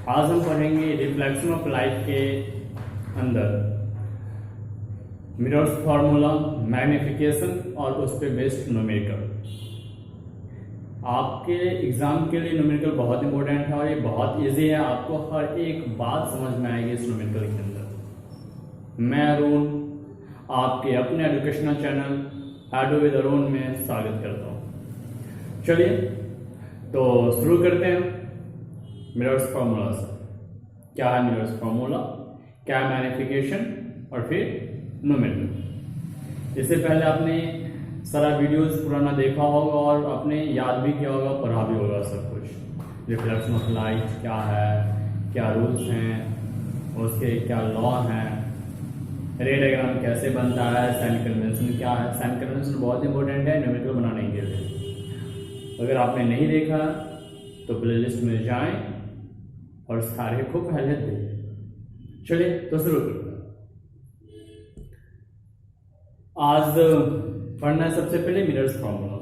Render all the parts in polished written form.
आज हम पढ़ेंगे रिफ्लेक्शन ऑफ लाइट के अंदर मिरर्स फार्मूला, मैग्निफिकेशन और उस पर बेस्ड न्यूमेरिकल। आपके एग्जाम के लिए न्यूमेरिकल बहुत इंपॉर्टेंट है और ये बहुत इजी है। आपको हर एक बात समझ में आएगी इस न्यूमेरिकल के अंदर। मैं अरुण आपके अपने एजुकेशनल चैनल एडो विद अरुण में स्वागत करता हूँ। चलिए तो शुरू करते हैं मिरर्स फार्मूला से। क्या है मिरर्स फार्मूला, क्या है मैग्निफिकेशन और फिर न्यूमेरिकल। इससे पहले आपने सारा वीडियोस पुराना देखा होगा और आपने याद भी किया होगा, पढ़ा भी होगा सब कुछ। रिफ्लेक्शन ऑफ लाइट क्या है, क्या रूल्स हैं, उसके क्या लॉ हैं, रे डायग्राम कैसे बनता है, साइन कन्वेंशन क्या है। साइन कन्वेंशन बहुत इंपॉर्टेंट है न्यूमेरिकल बनाने के लिए। अगर आपने नहीं देखा तो प्लेलिस्ट में जाएं और सारे को पहले देखें। चलिए तो शुरू करते हैं। आज पढ़ना है सबसे पहले मिरर्स फार्मूला।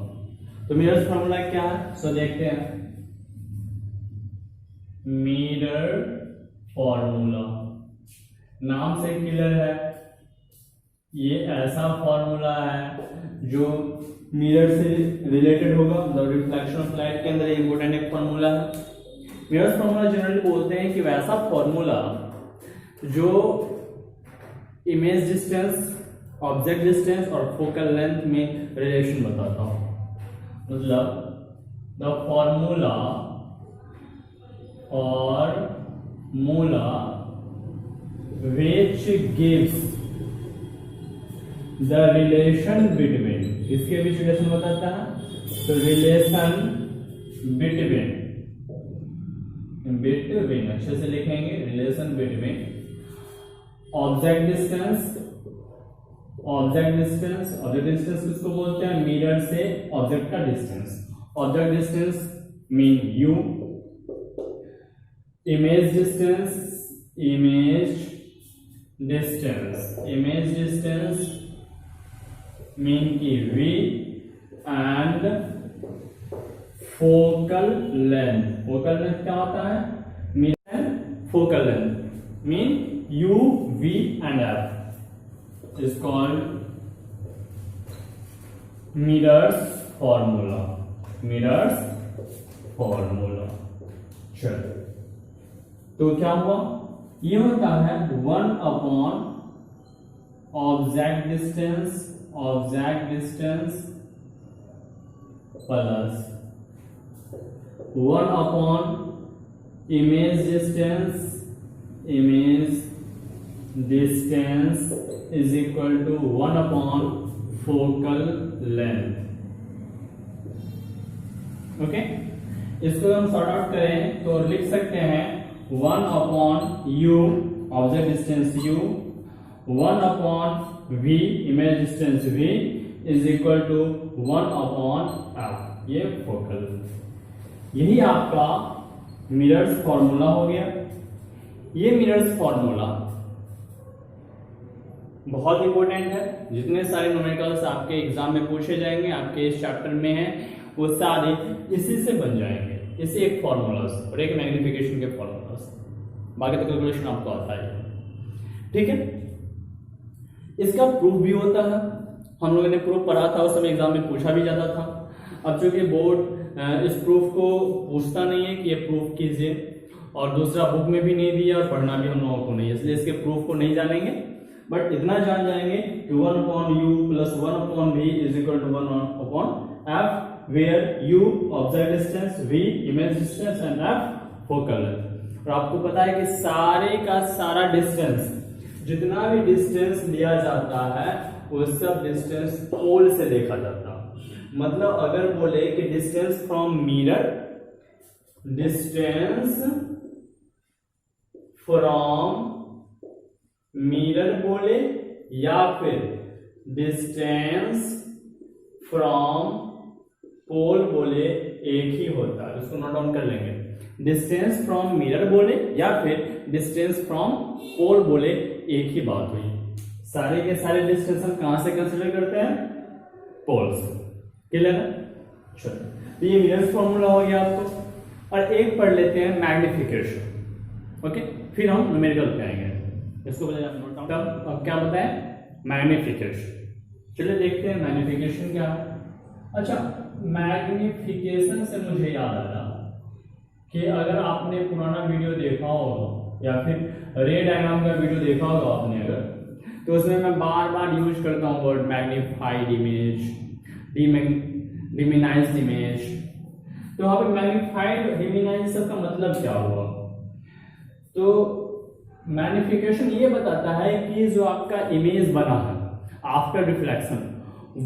तो मिरर्स फार्मूला क्या है सो देखते हैं। मिरर फार्मूला नाम से क्लियर है, ये ऐसा फार्मूला है जो मिरर से रिलेटेड होगा। मतलब रिफ्लेक्शन ऑफ लाइट के अंदर इंपॉर्टेंट एक फार्मूला है। मिरर्स फार्मूला जनरली बोलते हैं कि वैसा फार्मूला जो इमेज डिस्टेंस, ऑब्जेक्ट डिस्टेंस और फोकल लेंथ में रिलेशन बताता हो। मतलब the formula which gives the relation between, इसके बीच रिलेशन बताता है। तो रिलेशन बिटवीन अच्छे से लिखेंगे, रिलेशन बिटवीन ऑब्जेक्ट डिस्टेंस किसको बोलते हैं? मिरर से ऑब्जेक्ट का distance. Object distance mean U, image distance mean की वी एंड फोकल लेंथ क्या होता है? Mean focal length mean U, V and F is called mirrors formula। चलो तो क्या हुआ? ये होता है 1 upon object distance plus 1 upon image distance is equal to 1 upon focal length। Okay, इसको हम सॉर्ट आउट करें तो लिख सकते हैं 1 upon U, object distance U, 1 upon V, image distance V is equal to 1 upon F, ये focal. यही आपका मिरर्स फॉर्मूला हो गया। ये मिरर्स फॉर्मूला बहुत इंपॉर्टेंट है। जितने सारे न्यूमेरिकल्स आपके एग्जाम में पूछे जाएंगे, आपके इस चैप्टर में हैं, वो सारे इसी से बन जाएंगे, इसी एक फॉर्मूला से और एक मैग्निफिकेशन के फॉर्मूला से। बाकी तो कैलकुलेशन आपको आता है, ठीक है। इसका प्रूफ भी होता है। हम लोगों ने प्रूफ पढ़ा था, उस समय एग्जाम में पूछा भी जाता था। अब चूंकि बोर्ड इस प्रूफ को पूछता नहीं है कि ये प्रूफ कीजिए, और दूसरा बुक में भी नहीं दिया और पढ़ना भी हम लोगों को नहीं, इसलिए इसके प्रूफ को नहीं जानेंगे। बट इतना जान जाएंगे कि 1 upon U plus 1 upon V is equal to 1 upon F, where U object distance, V image distance and F focal length. और आपको पता है कि सारे का सारा डिस्टेंस, जितना भी डिस्टेंस लिया जाता है वो सब डिस्टेंस पोल से देखा जाता है। मतलब अगर बोले कि डिस्टेंस फ्रॉम मिरर, बोले या फिर डिस्टेंस फ्रॉम पोल बोले, एक ही होता है। उसको नोट डाउन कर लेंगे। डिस्टेंस फ्रॉम मिरर बोले या फिर डिस्टेंस फ्रॉम पोल बोले, एक ही बात हुई। सारे के सारे डिस्टेंस हम कहां से कंसीडर करते हैं? पोल से। क्लियर है? चलो, तो ये मिरर्स फॉर्मूला हो गया आपको। और एक पढ़ लेते हैं मैग्निफिकेशन। ओके, फिर हम न्यूमेरिकल पे आएंगे। इसको पहले आप नोट डाउन। तब अब क्या बताएं, मैग्निफिकेशन। चलिए देखते हैं मैग्निफिकेशन क्या है। अच्छा, मैग्निफिकेशन से मुझे याद आया कि अगर आपने पुराना वीडियो देखा होगा या फिर रे डायग्राम का वीडियो देखा होगा आपने अगर, तो उसमें मैं बार बार यूज करता हूँ word magnified image, diminished image. तो यहाँ पे मैग्नीफाइड डिमिनाइज्ड सब का मतलब क्या हुआ? तो मैग्निफिकेशन ये बताता है कि जो आपका इमेज बना है आफ्टर रिफ्लेक्शन,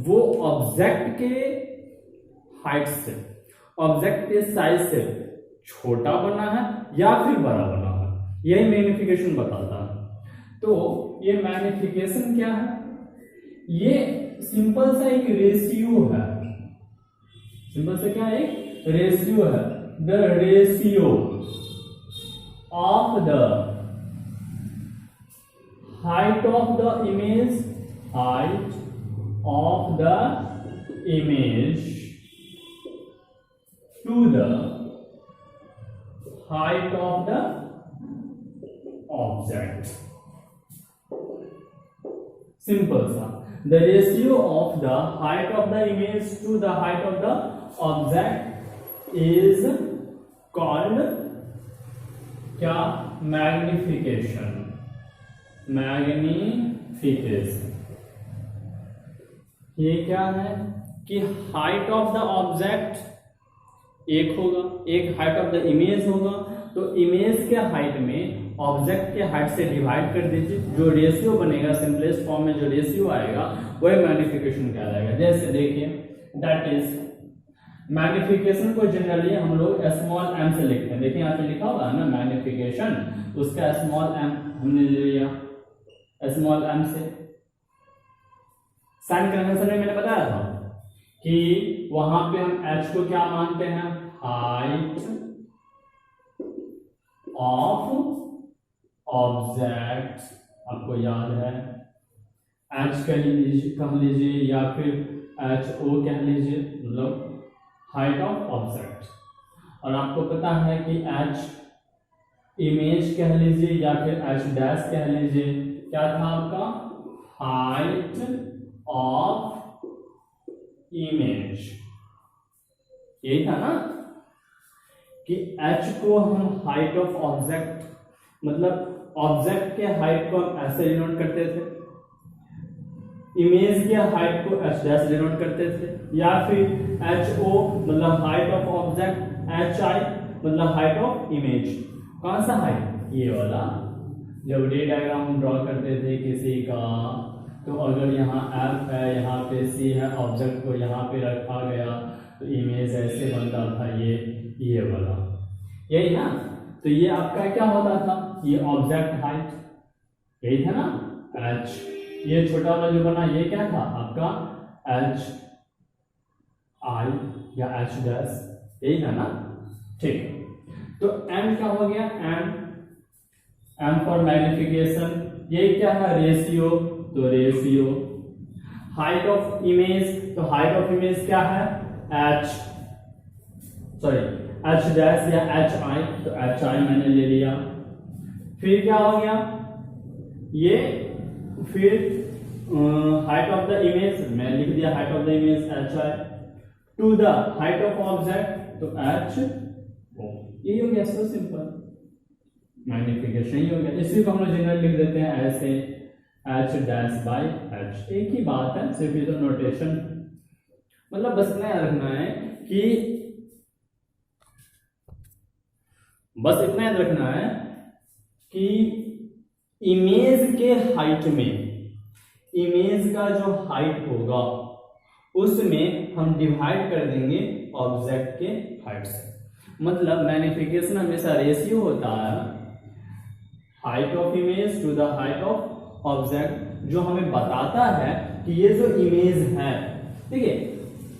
वो ऑब्जेक्ट के हाइट से, ऑब्जेक्ट के साइज से छोटा बना है या फिर बड़ा बना है, यही मैग्निफिकेशन बताता है। तो ये मैग्निफिकेशन क्या है? ये सिंपल सा एक रेशियो है। सिंपल सा क्या है? एक रेशियो है। The ratio of the height of the image, height of the image to the height of the object. Simple सा, the ratio of the height of the image to the height of the object is called क्या? Magnification. Magnification ये क्या है कि height of the object एक होगा, एक height of the image होगा, तो इमेज के हाइट में ऑब्जेक्ट के हाइट से डिवाइड कर दीजिए, जो रेशियो बनेगा सिंपलेस्ट फॉर्म में जो रेशियो आएगा वही मैग्निफिकेशन कहलाएगा। जैसे देखिए, दैट इज मैग्निफिकेशन को जनरली हम लोग स्मॉल एम से लिखते हैं। देखिए यहाँ पे लिखा हुआ है ना मैग्निफिकेशन, उसका स्मॉल एम हमने ले लिया, स्मॉल एम से। साइन कन्वेंशन में मैंने बताया था कि वहां पे हम एच को क्या मानते हैं? हाइट ऑफ ऑब्जेक्ट, आपको याद है, एच कह लीजिए या फिर एच ओ कह लीजिए, मतलब हाइट ऑफ ऑब्जेक्ट। और आपको पता है कि एच इमेज कह लीजिए या फिर एच डैश कह लीजिए, क्या था आपका? Height of image. यही था ना कि एच को हम हाइट ऑफ ऑब्जेक्ट, मतलब ऑब्जेक्ट के हाइट को हम ऐसे डिनोट करते थे, इमेज के हाइट को एच डैश डिनोट करते थे, या फिर एच ओ मतलब height of object, H I मतलब हाइट ऑफ इमेज। कौन सा हाइट? ये वाला। जब रे डायग्राम ड्रॉ करते थे किसी का, तो अगर यहाँ एफ है, यहाँ पे सी है, ऑब्जेक्ट को यहाँ पे रखा गया, तो इमेज ऐसे बनता था, ये वाला, यही ना। तो ये आपका क्या होता था? ये ऑब्जेक्ट हाइट, यही था ना एच। ये छोटा वाला जो बना ये क्या था आपका? एच आई या एच डैश, यही था ना। ठीक, तो एम क्या हो गया? M for magnification. ये क्या है? रेशियो, तो रेशियो। हाइट ऑफ इमेज, तो हाइट ऑफ इमेज क्या है? एच, सॉरी एच डैश या एच आई, तो एच आई मैंने ले लिया। फिर क्या हो गया? ये फिर हाइट ऑफ द इमेज मैं लिख दिया, height of the image H I, to the height of object तो एच ओ। ये हो गया, सो सिंपल मैग्निफिकेशन ही हो गया। इसी को हम लोग जनरल लिख देते हैं ऐसे, एच डैश बाई एच। एक ही बात है, सिर्फ ये तो नोटेशन, मतलब बस इतना याद रखना है कि बस इतना याद रखना है कि इमेज के हाइट में, इमेज का जो हाइट होगा उसमें हम डिवाइड कर देंगे ऑब्जेक्ट के हाइट से। मतलब मैग्निफिकेशन हमेशा रेशियो होता है height of image to the height of object, जो हमें बताता है कि ये जो इमेज है, ठीक है,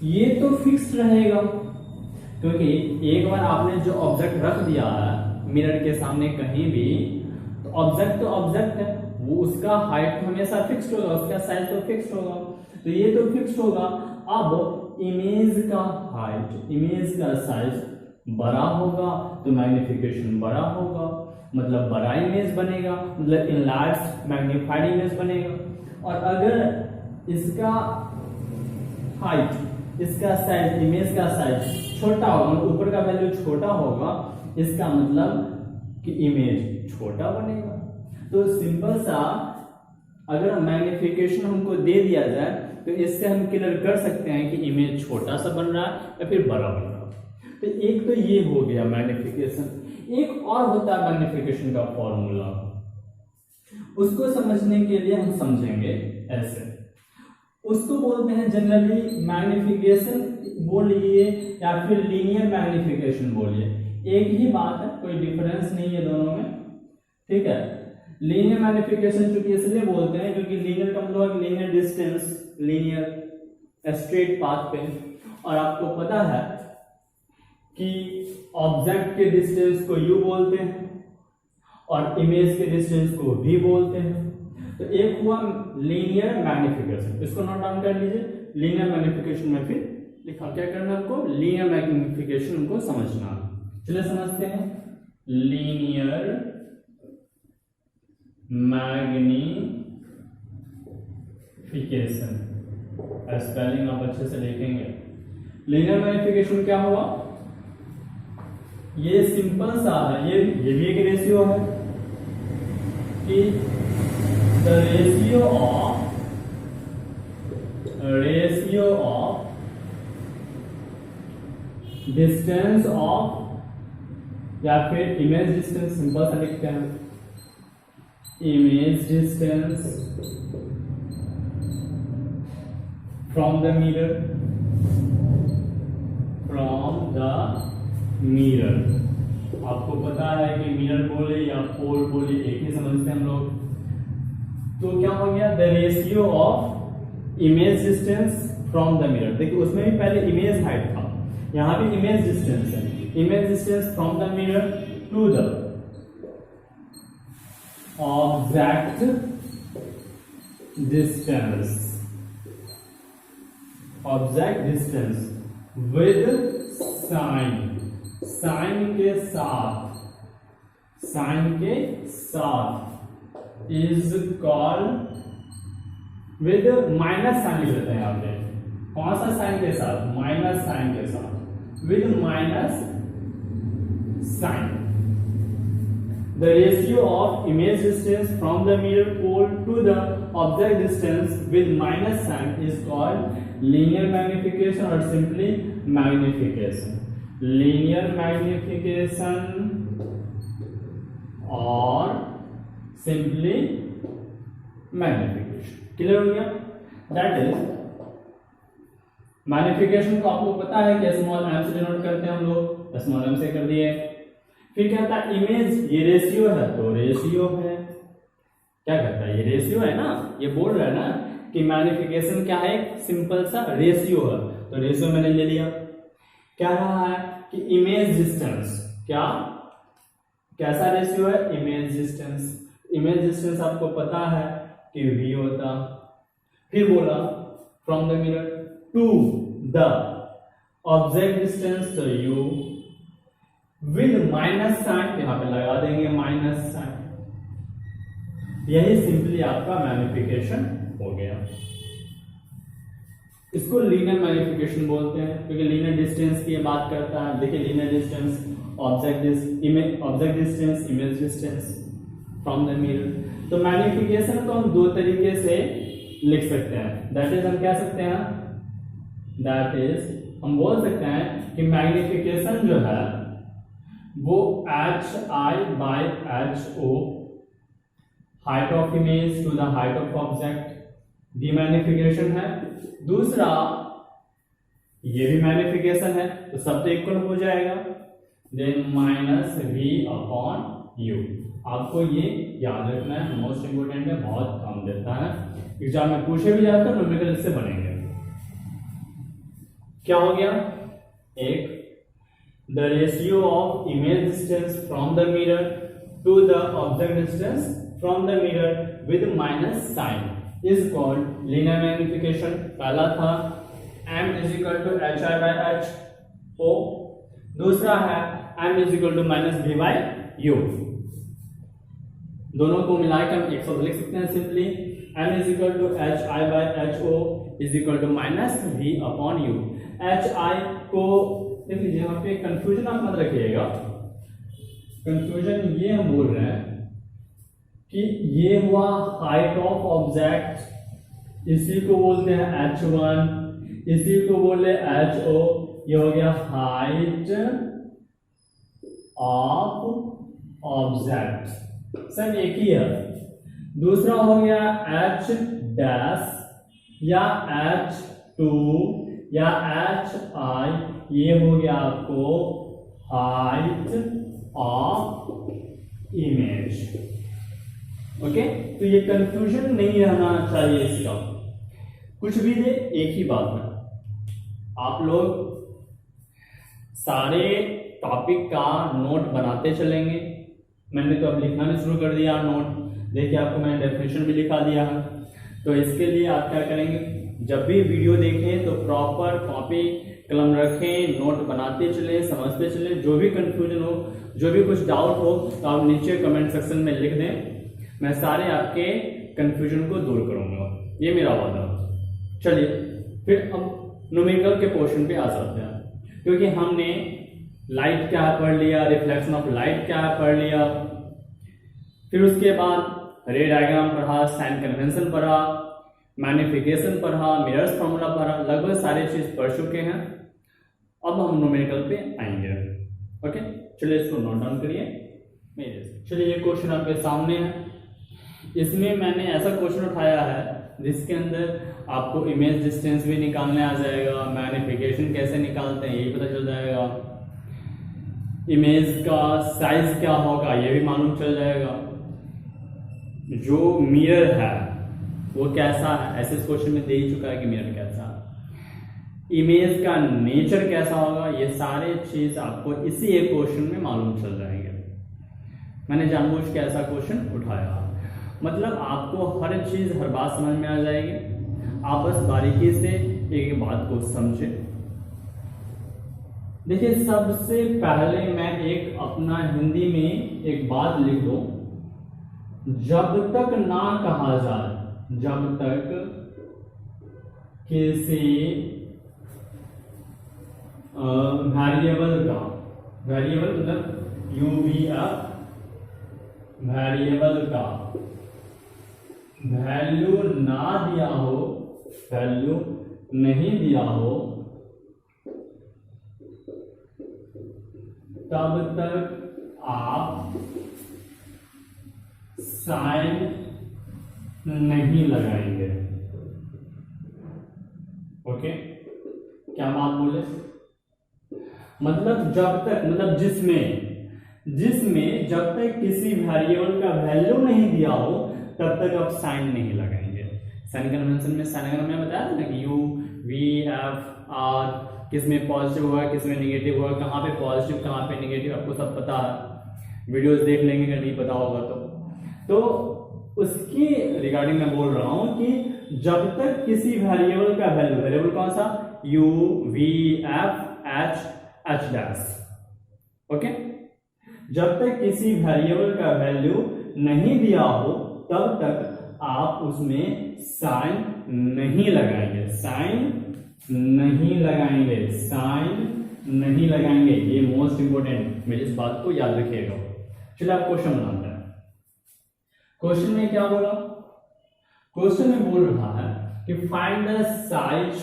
ये तो फिक्स रहेगा, क्योंकि एक बार आपने जो ऑब्जेक्ट रख दिया है मिरर के सामने कहीं भी, तो ऑब्जेक्ट है, वो उसका हाइट हमेशा फिक्स्ड होगा, उसका साइज तो फिक्स्ड होगा, तो ये तो फिक्स्ड होगा। अब इमेज का हाइट, इमेज का साइज बड़ा होगा तो मैग्निफिकेशन बड़ा होगा, मतलब बड़ा इमेज बनेगा, मतलब इनलार्ज मैग्नीफाइड इमेज बनेगा। और अगर इसका हाइट, इसका साइज, इमेज का साइज छोटा होगा, ऊपर का वैल्यू छोटा होगा, इसका मतलब कि इमेज छोटा बनेगा। तो सिंपल सा अगर मैग्निफिकेशन हमको दे दिया जाए तो इससे हम क्लियर कर सकते हैं कि इमेज छोटा सा बन रहा है या फिर बड़ा बन रहा है। तो एक तो ये हो गया मैग्निफिकेशन। एक और होता है मैग्निफिकेशन का फॉर्मूला, उसको समझने के लिए हम समझेंगे ऐसे। उसको बोलते हैं जनरली मैग्निफिकेशन बोलिए या फिर लीनियर मैग्निफिकेशन बोलिए, एक ही बात है, कोई डिफरेंस नहीं है दोनों में, ठीक है। लीनियर मैग्निफिकेशन चूंकि इसलिए बोलते हैं क्योंकि लीनियर का मतलब linear distance, linear straight path पे, और आपको पता है कि ऑब्जेक्ट के डिस्टेंस को यू बोलते हैं और इमेज के डिस्टेंस को भी बोलते हैं। तो एक हुआ लीनियर मैग्निफिकेशन, इसको नोट डाउन कर लीजिए। लीनियर मैग्निफिकेशन में फिर लिखा क्या करना है आपको, लीनियर मैग्निफिकेशन हमको समझना। चलिए समझते हैं। लीनियर मैग्निफिकेशन, स्पेलिंग आप अच्छे से लिखेंगे। लीनियर मैग्निफिकेशन क्या हुआ, ये सिंपल सा है, ये भी एक रेशियो है कि the ratio of distance of या फिर इमेज डिस्टेंस, सिंपल सा लिखते हैं, image distance from the mirror, आपको पता है कि मिरर बोले या पोल बोले एक ही समझते हैं हम लोग। तो क्या हो गया, the ratio of image distance from the mirror. देखिए उसमें भी पहले इमेज हाइट था, यहां भी इमेज डिस्टेंस है, image distance from the mirror to the object distance, object distance with sign, sign के साथ is called, with minus sign लिख देते हैं यहाँ पे, कौन सा साइन के साथ, माइनस साइन के साथ, with minus sign. The ratio of image distance from the mirror pole to the object distance with minus sign is called linear magnification और सिंपली मैग्निफिकेशन। लीनियर मैग्निफिकेशन और सिंपली मैग्निफिकेशन, क्लियर हो गया। That is magnification को आपको पता है कि small M से डिनोट करते हैं हम लोग, स्मॉल एम से कर दिए। फिर क्या था, इमेज, ये रेशियो है तो रेशियो है, क्या कहता है, ये रेशियो है ना, ये बोल रहा है ना कि मैग्निफिकेशन क्या है, सिंपल सा रेशियो है, तो रेशियो मैंने ले लिया। क्या रहा है कि इमेज डिस्टेंस, क्या कैसा रेशियो है, इमेज डिस्टेंस। इमेज डिस्टेंस आपको पता है कि v होता। फिर बोला from the mirror to the object distance तो u, विद माइनस साइन, यहां पे लगा देंगे माइनस साइन। यही सिंपली आपका मैग्निफिकेशन हो गया। इसको लीनियर मैग्निफिकेशन बोलते हैं क्योंकि लीनियर डिस्टेंस की बात करता है। देखिए linear distance, object distance, image distance from the mirror. तो मैग्निफिकेशन को हम दो तरीके से लिख सकते हैं। दैट इज हम कह सकते हैं, दैट इज हम बोल सकते हैं कि मैग्निफिकेशन जो है वो HI/HO, height of image to the height of object, demagnification है। दूसरा ये भी मैग्निफिकेशन है, तो सब तो इक्वल हो जाएगा, देन -V/U। आपको ये याद रखना है, मोस्ट इंपोर्टेंट है, बहुत काम देता है, एग्जाम में पूछे भी जाता है, न्यूमेरिकल इससे बनेंगे। क्या हो गया, एक the ratio of image distance from the mirror to the object distance from the mirror with minus sign is called linear magnification. पहला था m = HI/HO, दूसरा है m = -V/U। दोनों को मिलाकर हम एक साथ लिख सकते हैं simply m is equal to H I by H O is equal to minus V upon U. H I को देख लीजिए, यहाँ पे कंफ्यूजन आप मत रखिएगा। कंफ्यूजन ये हम बोल रहे हैं कि ये हुआ हाइट ऑफ ऑब्जेक्ट, इसी को बोलते हैं h1, इसी को बोले ho, ये हो गया हाइट ऑफ ऑब्जेक्ट, सब एक ही है। दूसरा हो गया h डैश या h2 या hi, ये हो गया आपको हाइट ऑफ इमेज। ओके, तो ये कंफ्यूजन नहीं रहना चाहिए इसका, कुछ भी दे एक ही बात है। आप लोग सारे टॉपिक का नोट बनाते चलेंगे। मैंने तो अब लिखना भी शुरू कर दिया नोट, देखिए आपको मैंने डेफिनेशन भी लिखा दिया है। तो इसके लिए आप क्या करेंगे, जब भी वीडियो देखें तो प्रॉपर कॉपी कलम रखें, नोट बनाते चले, समझते चले। जो भी कंफ्यूजन हो, जो भी कुछ डाउट हो, तो आप नीचे कमेंट सेक्शन में लिख दें, मैं सारे आपके कंफ्यूजन को दूर करूंगा, ये मेरा वादा। चलिए फिर अब न्यूमेरिकल के पोर्शन पे आ सकते हैं, क्योंकि हमने लाइट क्या पढ़ लिया, रिफ्लेक्शन ऑफ लाइट क्या पढ़ लिया, फिर उसके बाद रे डायग्राम पढ़ा, साइन कन्वेंशन पढ़ा, मैग्निफिकेशन पढ़ा, मिरर्स फॉर्मूला पढ़ा, लगभग सारी चीज पढ़ चुके हैं। अब हम न्यूमेरिकल पे आएंगे। ओके, चलिए इसको नोट डाउन करिए मेरे। चलिए ये क्वेश्चन आपके सामने है। इसमें मैंने ऐसा क्वेश्चन उठाया है जिसके अंदर आपको इमेज डिस्टेंस भी निकालने आ जाएगा, मैग्निफिकेशन कैसे निकालते हैं यही पता चल जाएगा, इमेज का साइज क्या होगा ये भी मालूम चल जाएगा, जो मिरर है वो कैसा है, ऐसे क्वेश्चन में दे ही चुका है कि मिरर कैसा है, इमेज का नेचर कैसा होगा, ये सारे चीज आपको इसी एक क्वेश्चन में मालूम चल जाएंगे। मैंने जानबूझ के ऐसा क्वेश्चन उठाया, मतलब आपको हर चीज हर बात समझ में आ जाएगी, आप बस बारीकी से एक बात को समझे। देखिए सबसे पहले मैं एक अपना हिंदी में एक बात लिख दूं, जब तक ना कहा जाए, जब तक किसी वेरिएबल का, वेरिएबल मतलब UVF वेरिएबल का वैल्यू ना दिया हो, वैल्यू नहीं दिया हो, तब तक आप साइन नहीं लगाएंगे। ओके, क्या बात बोले, मतलब जब तक, मतलब जिसमें जब तक किसी वेरिएबल का वैल्यू नहीं दिया हो तब तक आप साइन नहीं लगाएंगे। साइन कन्वेंशन में साइन में बताया था ना कि U, V, F, R किस में पॉजिटिव हुआ किस में निगेटिव हुआ, कहाँ पे पॉजिटिव कहाँ पे निगेटिव आपको सब पता है, वीडियोस देख लेंगे अगर नहीं पता होगा तो उसकी रिगार्डिंग मैं बोल रहा हूं कि जब तक किसी वेरिएबल का वैल्यू, वेरिएबल कौन सा, U, V, F, H, H dash, okay, जब तक किसी वेरिएबल का वैल्यू नहीं दिया हो तब तक आप उसमें साइन नहीं लगाएंगे, साइन नहीं लगाएंगे, साइन नहीं लगाएंगे। ये मोस्ट इंपोर्टेंट, मेरी इस बात को याद रखिएगा। चलिए आप क्वेश्चन बनाते हैं। क्वेश्चन में क्या बोला, क्वेश्चन में बोल रहा है कि find the size,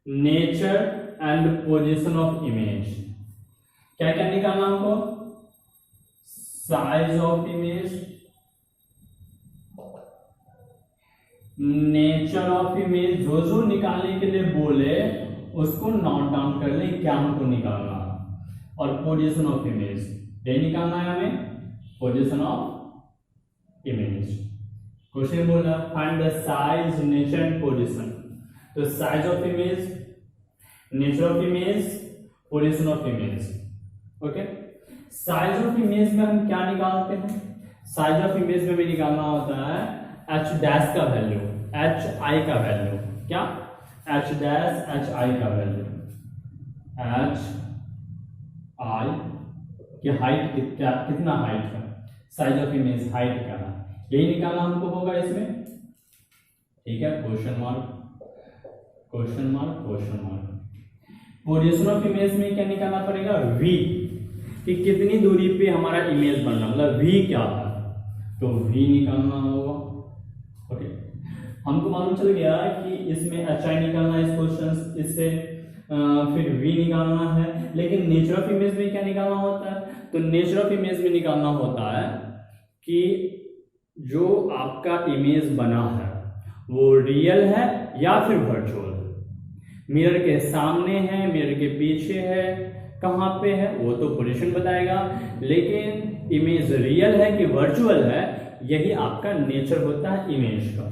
nature and position of image. क्या क्या निकालना हमको, size of image, nature of image, जो निकालने के लिए बोले उसको नोट डाउन कर ले क्या हमको निकालना, और पोजीशन ऑफ इमेज ये निकालना है हमें, पोजीशन ऑफ इमेज। क्वेश्चन बोल रहा है find the size, nature and position. तो size of image, nature of image, position of image. Okay, size of image में हम क्या निकालते हैं, साइज ऑफ इमेज में भी निकालना होता है h डैश का वैल्यू, h i का वैल्यू, क्या h डैश h i का वैल्यू, h i की हाइट कितना हाइट है, साइज ऑफ इमेज हाइट निकालना, यही निकालना हमको होगा इसमें, ठीक है। Question mark question mark question mark. Position of image में क्या निकालना पड़ेगा, वी, कि कितनी दूरी पे हमारा इमेज बनना, मतलब वी क्या है, तो वी निकालना होगा। ओके, हमको मालूम चल गया कि इसमें HI निकालना है इस क्वेश्चन, इससे फिर V निकालना है, लेकिन नेचर ऑफ इमेज में क्या निकालना होता है, तो नेचर ऑफ इमेज में निकालना होता है कि जो आपका इमेज बना है वो रियल है या फिर वर्चुअल, मिरर के सामने है, मिरर के पीछे है, कहाँ पे है वो तो पोजीशन बताएगा, लेकिन इमेज रियल है कि वर्चुअल है, यही आपका नेचर होता है इमेज का।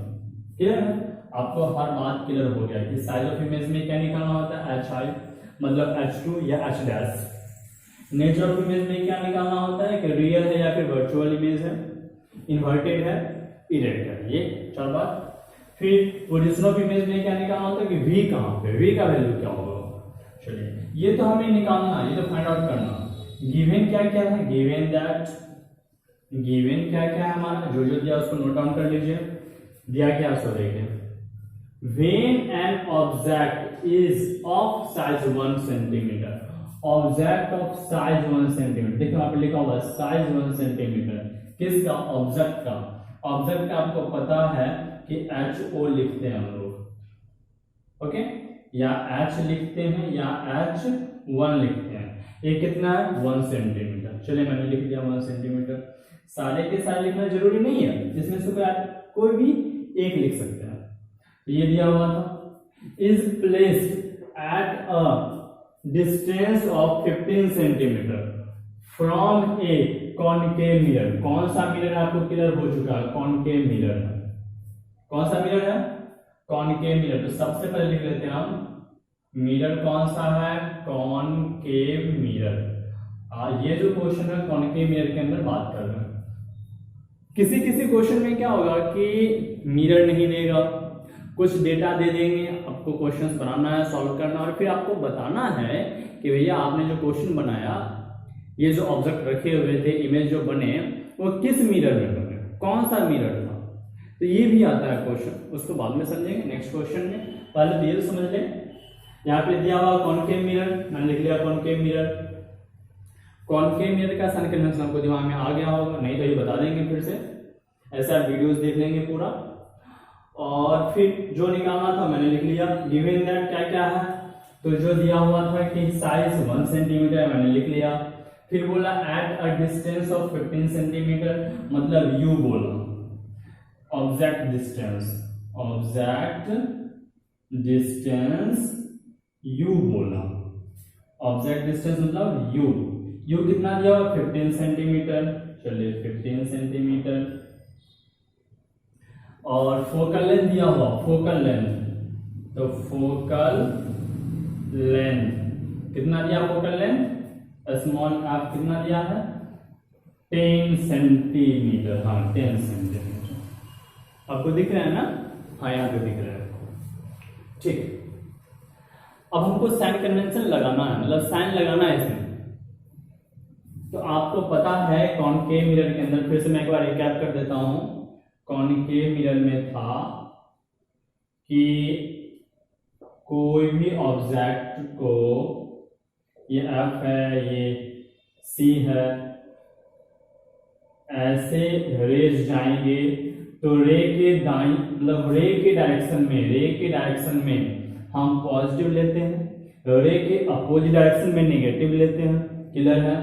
क्लियर है, आपको हर बात क्लियर हो गया कि साइज ऑफ इमेज में क्या निकालना होता है, HI मतलब H2 या H'। नेचर ऑफ इमेज में क्या निकालना होता है कि रियल है या फिर वर्चुअल इमेज है, इन्वर्टेड है, इरेक्ट है, ये चार बात। फिर पोजीशन ऑफ इमेज में क्या निकालना होता है कि V कहाँ पे, V का वैल्यू क्या होगा। चलिए ये तो हमें निकालना, ये तो फाइंड आउट करना। गिवन क्या क्या है, गिवन क्या क्या है हमारा, जो दिया उसको नोट डाउन कर लीजिए। दिया क्या, सो देखिए, when an object is of size 1 centimetre, object of size 1 centimetre, देखो यहाँ पे लिखा हुआ है साइज 1 सेंटीमीटर, किसका, ऑब्जेक्ट का। ऑब्जेक्ट का आपको पता है कि HO लिखते हैं हम लोग, ओके, या H लिखते हैं या H1 लिखते हैं। ये कितना है, 1 सेंटीमीटर। चलिए मैंने लिख दिया 1 सेंटीमीटर। सारे के सारे लिखना जरूरी नहीं है, इसमें से कोई भी एक लिख सकते हैं। तो ये दिया हुआ था, is placed at a distance of 15 centimetre from A concave mirror. कौन सा मिरर आपको क्लियर हो चुका है, कॉनकेव मिरर है। कौन सा मिरर है, कॉनकेव मिरर। तो सबसे पहले लिख लेते हैं हम, मिरर कौन सा है, कॉनकेव मिरर। ये जो क्वेश्चन है कॉनकेव मिरर के अंदर बात कर रहे हैं। किसी किसी क्वेश्चन में क्या होगा कि मिरर नहीं देगा, कुछ डेटा दे देंगे, आपको क्वेश्चंस बनाना है, सॉल्व करना, और फिर आपको बताना है कि भैया आपने जो क्वेश्चन बनाया, ये जो ऑब्जेक्ट रखे हुए थे, इमेज जो बने, वो किस मिरर में बने, कौन सा मिरर था। तो ये भी आता है क्वेश्चन, उसको बाद में समझेंगे नेक्स्ट क्वेश्चन में, पहले तो ये समझ लें। यहाँ पे दिया हुआ कॉनकेव मिरर, मैंने लिख लिया कॉनकेव मिरर। कॉनकेव मिरर का साइन कन्वेंशन आपको दिमाग में आ गया होगा, नहीं तो ये बता देंगे फिर से, ऐसा वीडियोस देख लेंगे पूरा। और फिर जो निकालना था मैंने लिख लिया। गिवन दैट क्या क्या है, तो जो दिया हुआ था कि साइज 1 सेंटीमीटर मैंने लिख लिया। फिर बोला at a distance of 15 centimetre, मतलब यू बोला, ऑब्जेक्ट डिस्टेंस यू बोला, ऑब्जेक्ट डिस्टेंस मतलब यू कितना दिया हुआ, 15 सेंटीमीटर। चलिए 15 सेंटीमीटर। और फोकल लेंथ दिया हुआ, फोकल लेंथ, तो फोकल लेंथ कितना दिया, फोकल लेंथ स्मॉल एफ कितना दिया है, 10 सेंटीमीटर। हाँ 10 सेंटीमीटर आपको दिख रहा है ना, हाँ यहाँ पे दिख रहा है, ठीक। अब हमको साइन कन्वेंशन लगाना है, मतलब साइन लगाना है इसमें। तो आपको पता है कॉनकेव मिरर के अंदर, फिर से मैं एक बार रिकैप कर देता हूं, कॉनकेव मिरर में था कि कोई भी ऑब्जेक्ट को, ये F है, ये C है, ऐसे रेज जाएंगे तो रे के दाईं, मतलब रे के डायरेक्शन में हम पॉजिटिव लेते हैं, रे के अपोजिट डायरेक्शन में नेगेटिव लेते हैं। क्लियर है,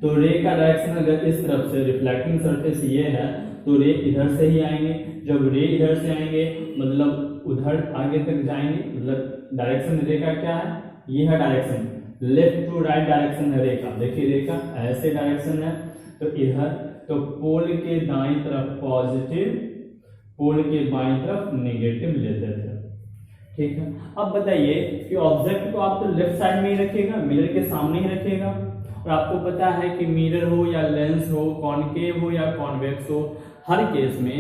तो रे का डायरेक्शन अगर इस तरफ से, रिफ्लेक्टिंग सरफेस ये है, तो रे इधर से ही आएंगे। जब रे इधर से आएंगे मतलब उधर आगे तक जाएंगे, मतलब डायरेक्शन रे का क्या है, ये है direction, left to right direction है रे का। देखिए रे का ऐसे डायरेक्शन है, तो इधर, तो पोल के दाईं तरफ पॉजिटिव, पोल के बाईं तरफ नेगेटिव लेते थे। ठीक है, अब बताइए कि ऑब्जेक्ट को आप तो लेफ्ट साइड में ही रखिएगा, मिरर के सामने ही रखिएगा, और आपको पता है कि मिरर हो या लेंस हो, कॉनकेव हो या कॉन्वेक्स हो, हर केस में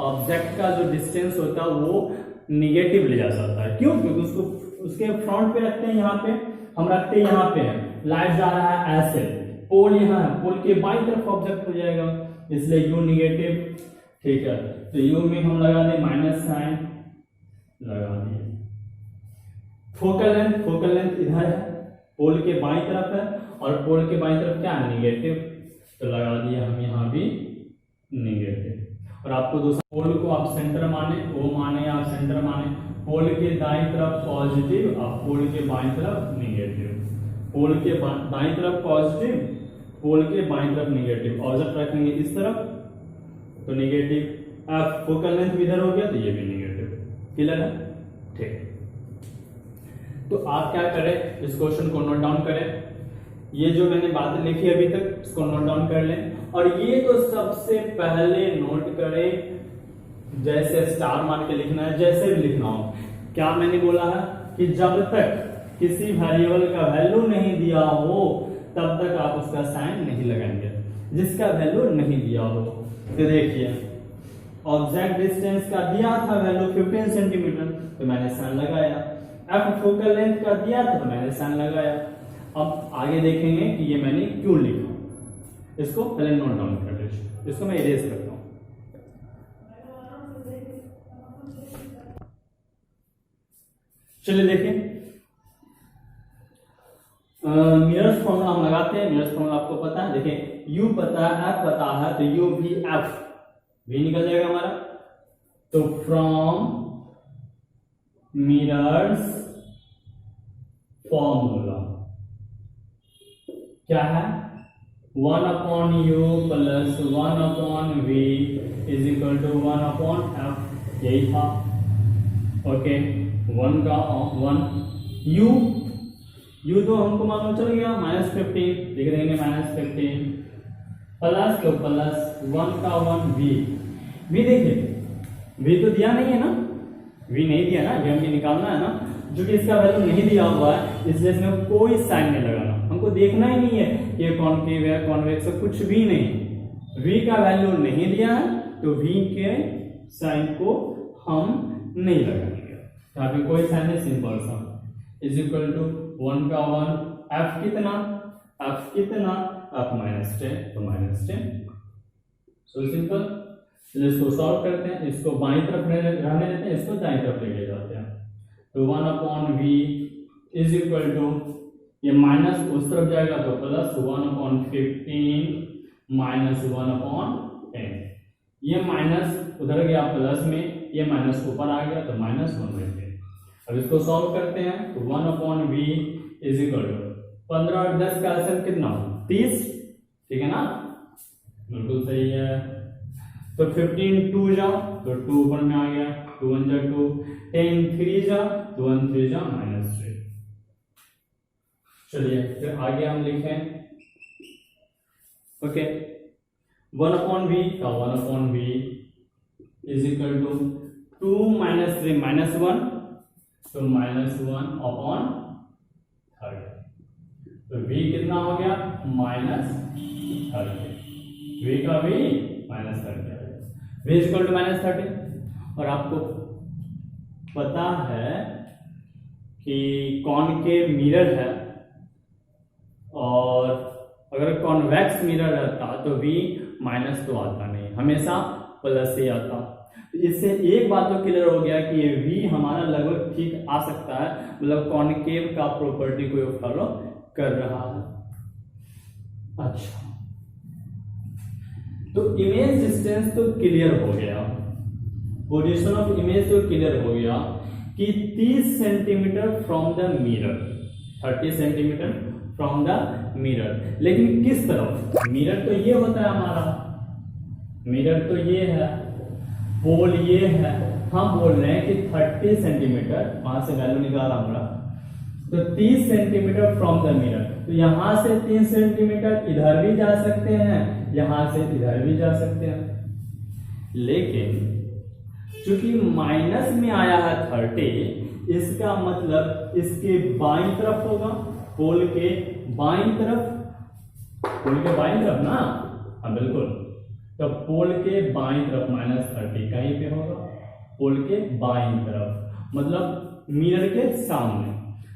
ऑब्जेक्ट का जो डिस्टेंस होता है वो निगेटिव ले जा सकता है। क्यों, क्योंकि उसको उसके फ्रंट पे रखते हैं, यहाँ पे हम रखते हैं, यहाँ पे लाइट जा रहा है ऐसे, पोल यहाँ है, पोल के बाईं तरफ ऑब्जेक्ट हो जाएगा, इसलिए u निगेटिव। ठीक है, तो u में हम लगा दें माइनस साइन, लगा दिए। फोकल लेंथ इधर है, पोल के बाईं तरफ है, और पोल के बाईं तरफ क्या है, निगेटिव, तो लगा दिए हम यहाँ भी निगेटिव। और आपको दूसरा, पोल को आप सेंटर माने, ओ माने आप सेंटर माने, पोल के दाईं तरफ पॉजिटिव और पोल के बाईं तरफ निगेटिव, पोल के दाईं तरफ पॉजिटिव, पोल के बाईं तरफ निगेटिव, ऑब्जेक्ट रखेंगे इस तरफ तो निगेटिव। अब फोकल लेंथ इधर हो गया तो ये भी निगेटिव। क्लियर है? ठीक, तो आप क्या करें, इस क्वेश्चन को नोट डाउन करें, ये जो मैंने बातें लिखी अभी तक इसको नोट डाउन कर लें, और ये तो सबसे पहले नोट करें, जैसे स्टार मान के लिखना है, जैसे भी लिखना हो। क्या मैंने बोला है कि जब तक किसी वेरिएबल का वैल्यू नहीं दिया हो तब तक आप उसका साइन नहीं लगाएंगे, जिसका वैल्यू नहीं दिया हो। तो देखिए, ऑब्जेक्ट डिस्टेंस का दिया था वैल्यू 15 सेंटीमीटर, तो मैंने साइन लगाया। एफ फोकल लेंथ का दिया था तो मैंने साइन लगाया। अब आगे देखेंगे कि ये मैंने क्यों लिखा, इसको पहले नोट डाउन कर लीजिए, इसको मैं इरेज करता हूं। चलिए देखें, मिरर्स फॉर्मूला हम लगाते हैं। मिरर्स फॉर्मूला आपको पता है, देखें u पता है, f पता है, तो u भी f भी निकल जाएगा हमारा। तो फ्रॉम मिरर्स फॉर्मूला क्या है, 1/u plus 1/v is equal to 1/f, यही था। ओके, 1 का 1 u तो हमको मालूम चल गया -15, लिख देंगे -15 प्लस तो प्लस 1 का 1 v देखिए v तो दिया नहीं है ना, v नहीं दिया ना, v हमें निकालना है ना, जो कि इसका वैल्यू नहीं दिया हुआ है, इसलिए इसमें कोई साइन नहीं लगाना, हमको देखना ही नहीं है ये कॉनकेव है कॉन्वेक्स है, कुछ भी नहीं। v का वैल्यू नहीं दिया है तो v के साइन को हम नहीं लगाएंगे, यहाँ पे कोई साइन है, सिंपल सा इज इक्वल टू 1 का 1, f कितना, f -10 तो -10, सो सिंपल। चलिए इसको सॉल्व करते हैं, इसको बाईं तरफ रहने देते हैं, इसको दाईं तरफ लेके जाते हैं। तो 1/v इज इक्वल टू, ये माइनस उस तरफ जाएगा तो प्लस 1/15 माइनस 1/10, ये माइनस उधर गया प्लस में, ये माइनस ऊपर आ गया तो -1/10। अब इसको सॉल्व करते हैं तो 1/v इज इक्वल टू 15 और 10 का आंसर कितना, 30, ठीक है ना, बिल्कुल सही है। तो 15 2 जा तो 2 ऊपर में आ गया, 2 1 जा 2, 10 3 जा तो 1 3 जा -3। चलिए फिर आगे हम लिखें, ओके, 1/v का 1/v इज इक्वल टू 2 - 3 -1, तो -1/30, तो v कितना हो गया, -30, v का v -30 v is equal to -30। और आपको पता है कि कॉनकेव मिरर है, और अगर कॉन्वेक्स मिरर रहता तो v माइनस तो आता नहीं, हमेशा प्लस ही आता। इससे एक बात तो क्लियर हो गया कि ये v हमारा लगभग ठीक आ सकता है, मतलब कॉनकेव का प्रॉपर्टी को फॉलो कर रहा है। अच्छा, तो इमेज डिस्टेंस तो क्लियर हो गया, पोजीशन ऑफ इमेज तो क्लियर हो गया कि 30 centimetre from the mirror, 30 centimetre from the mirror, लेकिन किस तरफ, मिरर तो ये होता है हमारा, मिरर तो ये है, पोल ये है, हम बोल रहे हैं कि 30 सेंटीमीटर, वहां से वैल्यू निकाला हमारा, तो 30 सेंटीमीटर फ्रॉम द मिरर, तो यहां से 3 सेंटीमीटर इधर भी जा सकते हैं, यहां से इधर भी जा सकते हैं, लेकिन चूंकि माइनस में आया है 30, इसका मतलब इसके बाईं तरफ होगा, पोल के बाईं तरफ, पोल के बाईं तरफ ना, हाँ बिल्कुल, तो पोल के बाईं तरफ -30 कहीं पे होगा, पोल के बाईं तरफ मतलब मिरर के सामने।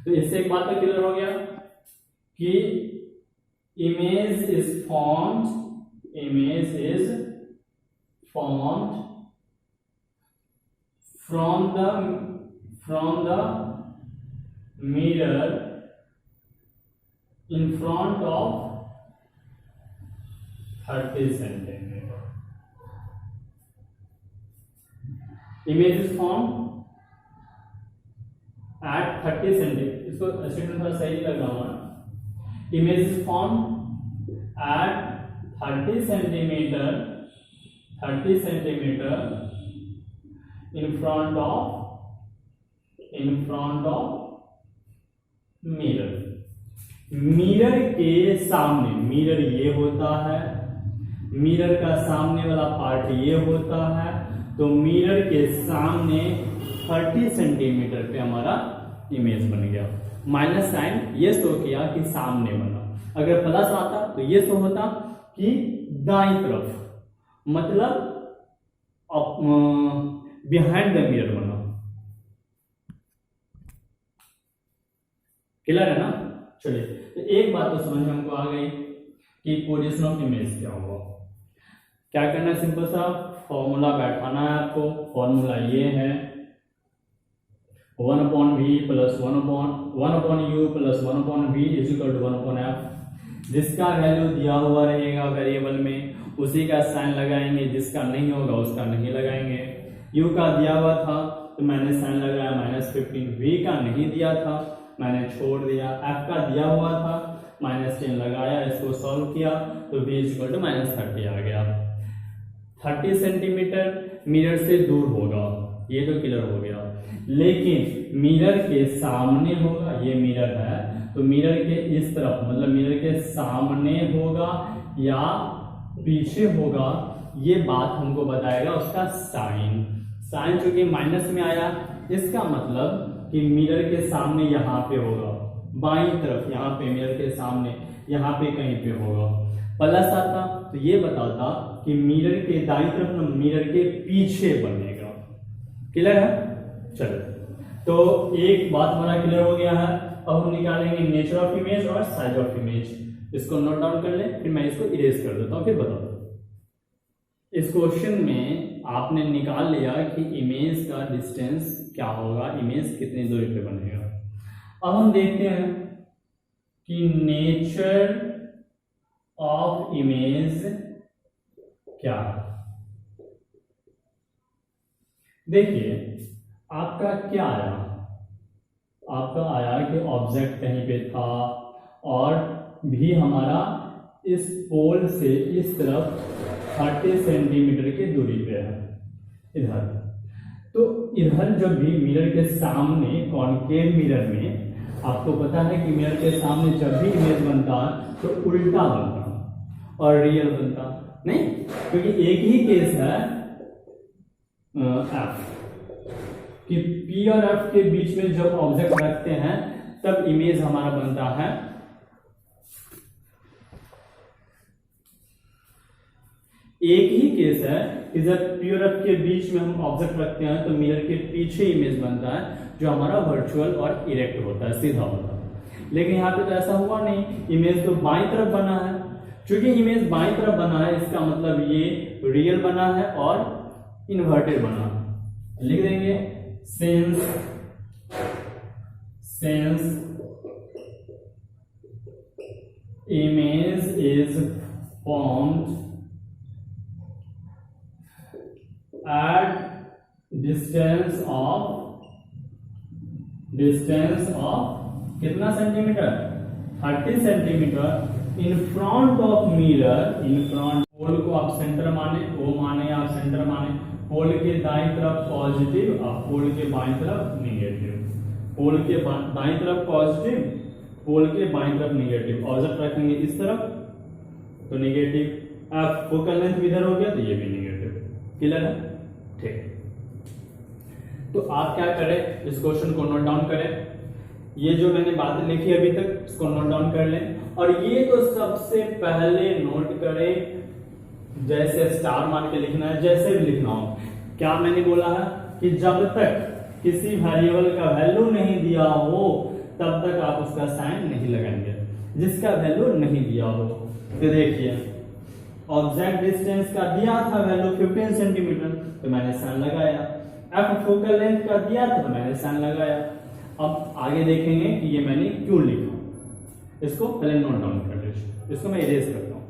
तो इससे एक बात तो क्लियर हो गया कि image is formed from the mirror in front of 30 centimeter. Image is formed at 30 centimeter. इसको स्टूडेंट थोड़ा सही लग रहा हूँ. Image is formed at 30 centimeter in front of mirror. Mirror के सामने, मिरर ये होता है, मिरर का सामने वाला पार्ट ये होता है, तो मिरर के सामने 30 सेंटीमीटर पे हमारा इमेज बन गया. माइनस साइन ये शो किया कि सामने बना. अगर प्लस आता तो ये शो होता कि दाईं तरफ, मतलब बिहाइंड द मिरर बना. क्लियर है ना? चलिए, तो एक बात तो समझ में हमको आ गई कि पोजीशन ऑफ इमेज क्या होगा. क्या करना है, सिंपल सा फॉर्मूला बैठाना है आपको. फॉर्मूला ये है 1/v plus 1/u plus 1/v is equal to 1/f. जिसका वैल्यू दिया हुआ रहेगा वेरिएबल में उसी का साइन लगाएंगे, जिसका नहीं होगा उसका नहीं लगाएंगे. u का दिया हुआ था तो मैंने साइन लगाया -15. v का नहीं दिया था मैंने छोड़ दिया. f का दिया हुआ था -10 लगाया, इसको सॉल्व किया तो v इक्वल टू -30 आ गया. 30 सेंटीमीटर मिरर से दूर होगा, ये तो क्लियर हो गया. लेकिन मिरर के सामने होगा, ये मिरर है तो मिरर के इस तरफ, मतलब मिरर के सामने होगा या पीछे होगा, ये बात हमको बताएगा उसका साइन. साइन चूंकि माइनस में आया, इसका मतलब कि मिरर के सामने यहाँ पे होगा, बाईं तरफ, यहाँ पे मिरर के सामने यहाँ पे कहीं पे होगा. प्लस आता तो ये बताता कि मिरर के दाईं तरफ ना मिरर के पीछे बनेगा. क्लियर है? चलो, तो एक बात हमारा क्लियर हो गया है. अब हम निकालेंगे नेचर ऑफ इमेज और साइज ऑफ इमेज. इसको नोट डाउन कर ले, फिर मैं इसको इरेज कर देता हूँ, फिर बताता हूँ. इस क्वेश्चन में आपने निकाल लिया कि इमेज का डिस्टेंस क्या होगा, इमेज कितनी दूरी पे बनेगा. अब हम देखते हैं कि नेचर ऑफ इमेज क्या है. देखिए, आपका क्या आया, आपका आया कि ऑब्जेक्ट कहीं पे था और भी हमारा इस पोल से इस तरफ 30 सेंटीमीटर की दूरी पे है इधर. तो इधर जब भी मिरर के सामने कॉनकेव मिरर में, आपको पता है कि मिरर के सामने जब भी इमेज बनता तो उल्टा बनता और रियल बनता नहीं, क्योंकि एक ही केस है एफ कि पी और एफ के बीच में जब ऑब्जेक्ट रखते हैं तब इमेज हमारा बनता है. एक ही केस है कि जब पी और एफ के बीच में हम ऑब्जेक्ट रखते हैं तो मिरर के पीछे इमेज बनता है, जो हमारा वर्चुअल और इरेक्ट होता है, सीधा होता है. लेकिन यहाँ पे तो ऐसा हुआ नहीं, इमेज तो बाईं तरफ बना है. चूंकि इमेज बाईं तरफ बना है, इसका मतलब ये रियल बना है और इन्वर्टेड बना है. लिख देंगे since image is formed at distance of कितना centimetre, 30 centimetre in front of mirror. In front, pole को आप सेंटर माने, ओ माने आप सेंटर माने. पोल के दाईं तरफ पॉजिटिव और पोल के बाईं तरफ निगेटिव. पोल के दाईं तरफ पॉजिटिव, पोल के बाईं तरफ निगेटिव. ऑब्जेक्ट रखेंगे इस तरफ तो निगेटिव. अब फोकल लेंथ इधर हो गया तो ये भी निगेटिव. क्लियर है? ठीक. तो आप क्या करें, इस क्वेश्चन को नोट डाउन करें. ये जो मैंने बातें लिखी अभी तक इसको नोट डाउन कर लें. और ये तो सबसे पहले नोट करें, जैसे स्टार मान के लिखना है, जैसे भी लिखना हो. क्या मैंने बोला है कि जब तक किसी वेरिएबल का वैल्यू नहीं दिया हो तब तक आप उसका साइन नहीं लगाएंगे. जिसका वैल्यू नहीं दिया हो। तो देखिए ऑब्जेक्ट डिस्टेंस का दिया था वैल्यू 15 सेंटीमीटर, तो मैंने साइन लगाया। एफ फोकल लेंथ का दिया था तो मैंने साइन लगाया। अब आगे देखेंगे कि ये मैंने क्यों लिखा, इसको पहले नोट डाउन कर लीजिए, इसको मैं इरेज करता हूं।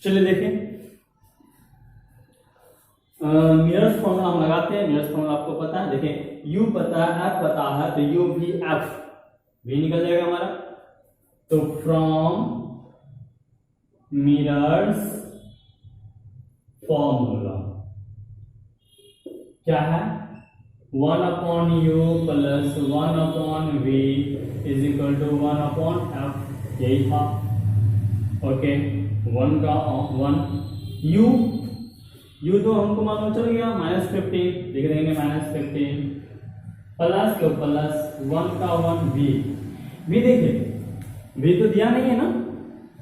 चलिए देखें, मिरर्स फॉर्मूला हम लगाते हैं। मिरर्स फॉर्मूला आपको पता है, देखें u पता है, f पता है, तो u v f v निकल जाएगा हमारा। तो फ्रॉम मिरर्स फॉर्मूला क्या है, 1/u plus 1/v is equal to 1/f, यही था। ओके, 1 का 1 u तो हमको मालूम चल गया -15, लिख देंगे -15 प्लस तो प्लस 1 का 1 v देखिए v तो दिया नहीं है ना,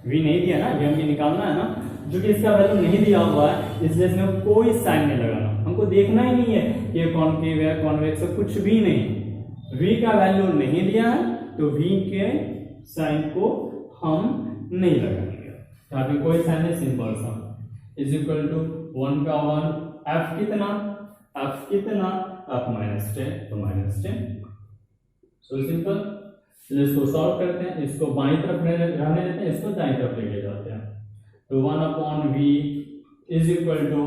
v नहीं दिया ना, v हमें निकालना है ना, जो कि इसका वैल्यू नहीं दिया हुआ है, इसलिए इसमें कोई साइन नहीं लगाना। हमको देखना ही नहीं है ये कॉनकेव है कॉन्वेक्स है, कुछ भी नहीं। v का वैल्यू नहीं दिया है तो v के साइन को हम नहीं लगाएंगे, यहाँ पे कोई साइन नहीं, सिंपल सा इज इक्वल टू 1 का 1 f कितना f -10 तो -10। So simple. चलिए इसको सॉल्व करते हैं, इसको बाईं तरफ रहने देते हैं, इसको दाईं तरफ लेके जाते हैं। तो 1/v इज इक्वल टू,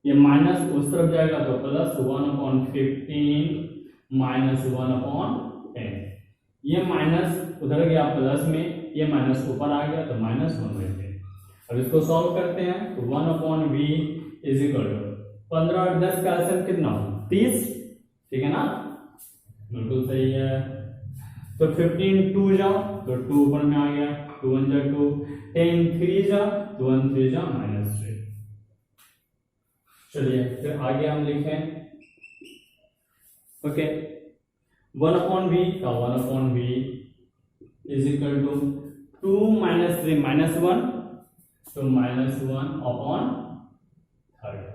ये माइनस उस तरफ जाएगा तो प्लस 1/15 माइनस 1/10, ये माइनस उधर गया प्लस में, ये माइनस ऊपर आ गया तो -1/10। अब इसको सॉल्व करते हैं तो 1/v इज इक्वल टू 15 और 10 का आंसर कितना, 30, ठीक है ना, बिल्कुल सही है। तो 15 2 जा तो 2 ऊपर में आ गया, 2 1 जा 2, 10 3 जा तो 1 3 जा -3। चलिए फिर आगे हम लिखें, ओके 1/v का 1/v इज इक्वल टू 2 - 3 -1 तो -1/30।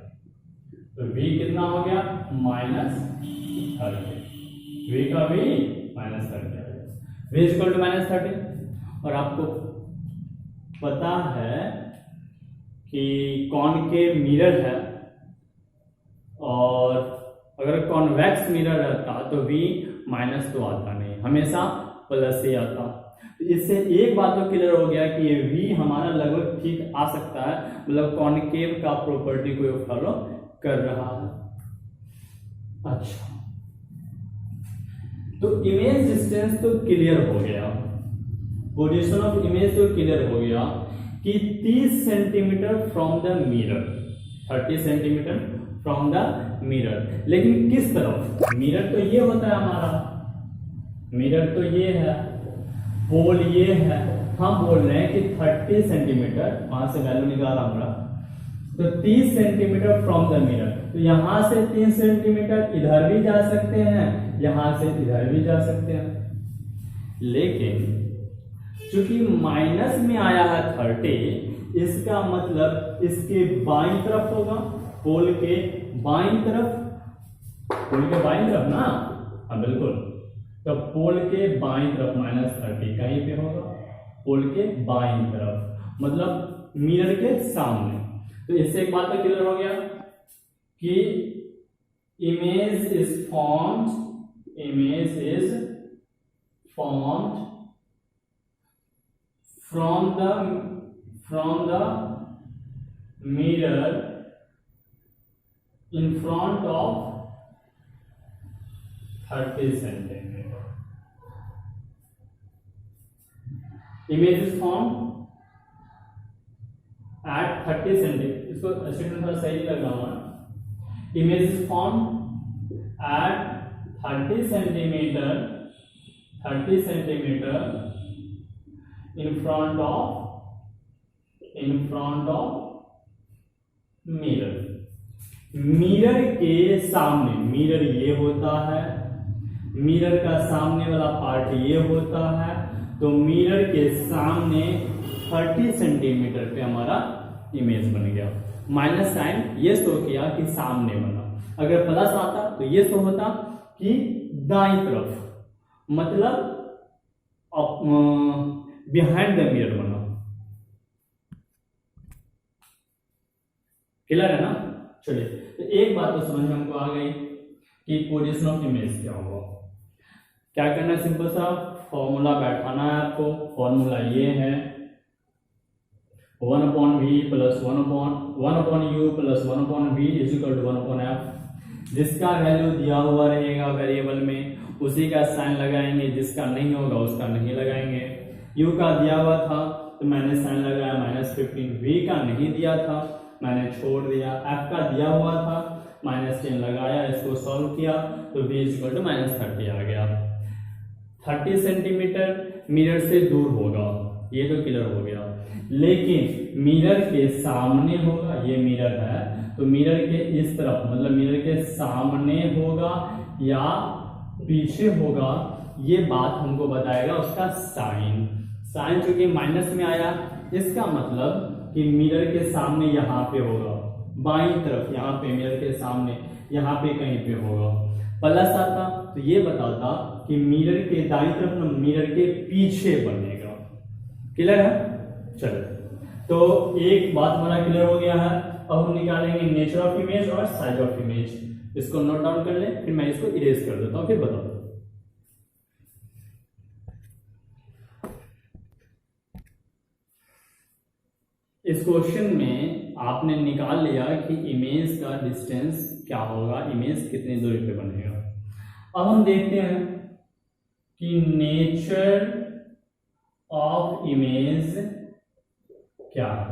तो v कितना हो गया -30, v का v -30 v इक्वल टू -30। और आपको पता है कि कॉनकेव मिरर है, और अगर कॉन्वेक्स मिरर रहता तो v माइनस तो आता नहीं, हमेशा प्लस ही आता। इससे एक बात तो क्लियर हो गया कि ये v हमारा लगभग ठीक आ सकता है, मतलब कॉनकेव का प्रॉपर्टी को फॉलो कर रहा है। अच्छा, तो इमेज डिस्टेंस तो क्लियर हो गया, पोजीशन ऑफ इमेज तो क्लियर हो गया कि 30 centimetre from the mirror, 30 centimetre from the mirror. लेकिन किस तरफ, मिरर तो ये होता है हमारा, मिरर तो ये है, पोल ये है, हम बोल रहे हैं कि 30 सेंटीमीटर, वहां से वैल्यू निकाला हमारा, तो 30 सेंटीमीटर फ्रॉम द मिरर। तो यहां से 3 सेंटीमीटर इधर भी जा सकते हैं, यहां से इधर भी जा सकते हैं। लेकिन चूंकि माइनस में आया है 30, इसका मतलब इसके बाईं तरफ होगा, पोल के बाईं तरफ, पोल के बाईं तरफ ना, हाँ बिल्कुल, तो पोल के बाईं तरफ -30 कहीं पे होगा, पोल के बाईं तरफ मतलब मिरर के सामने। तो इससे एक बात तो क्लियर हो गया कि image is formed from the mirror in front of 30 centimeter. Image is formed at 30 centimeter. इसको स्टूडेंट थोड़ा सही लग रहा है। Image is formed at 30 centimeter in front of mirror. Mirror के सामने, मिरर ये होता है, मिरर का सामने वाला पार्ट ये होता है, तो मिरर के सामने 30 सेंटीमीटर पे हमारा इमेज बन गया। माइनस साइन ये शो किया कि सामने बना, अगर प्लस आता तो ये शो होता कि दाईं तरफ, मतलब बिहाइंड द मिरर बना। क्लियर है ना? चलिए, तो एक बात तो समझ में हमको आ गई कि पोजीशन ऑफ इमेज क्या होगा। क्या करना है, सिंपल सा फॉर्मूला बैठाना है आपको। फॉर्मूला ये है 1/v plus 1/u plus 1/v is equal to 1/f। जिसका वैल्यू दिया हुआ रहेगा वेरिएबल में उसी का साइन लगाएंगे, जिसका नहीं होगा उसका नहीं लगाएंगे। u का दिया हुआ था तो मैंने साइन लगाया -15, v का नहीं दिया था मैंने छोड़ दिया, f का दिया हुआ था -10 लगाया, इसको सॉल्व किया तो v इज इक्वल टू -30 आ गया। 30 सेंटीमीटर मिरर से दूर होगा, ये तो क्लियर हो गया। लेकिन मिरर के सामने होगा, ये मिरर है तो मिरर के इस तरफ मतलब मिरर के सामने होगा या पीछे होगा, ये बात हमको बताएगा उसका साइन। साइन चूंकि माइनस में आया, इसका मतलब कि मिरर के सामने यहाँ पे होगा, बाईं तरफ यहाँ पे मिरर के सामने यहाँ पे कहीं पे होगा। प्लस आता तो ये बताता कि मिरर के दाईं तरफ ना मिरर के पीछे बनेगा। क्लियर है? चलो, तो एक बात हमारा क्लियर हो गया है। अब हम निकालेंगे नेचर ऑफ इमेज और साइज ऑफ इमेज। इसको नोट डाउन कर ले, फिर मैं इसको इरेज कर देता हूं, फिर बताता हूं। इस क्वेश्चन में आपने निकाल लिया कि इमेज का डिस्टेंस क्या होगा, इमेज कितनी दूरी पे बनेगा। अब हम देखते हैं कि नेचर ऑफ इमेज क्या है।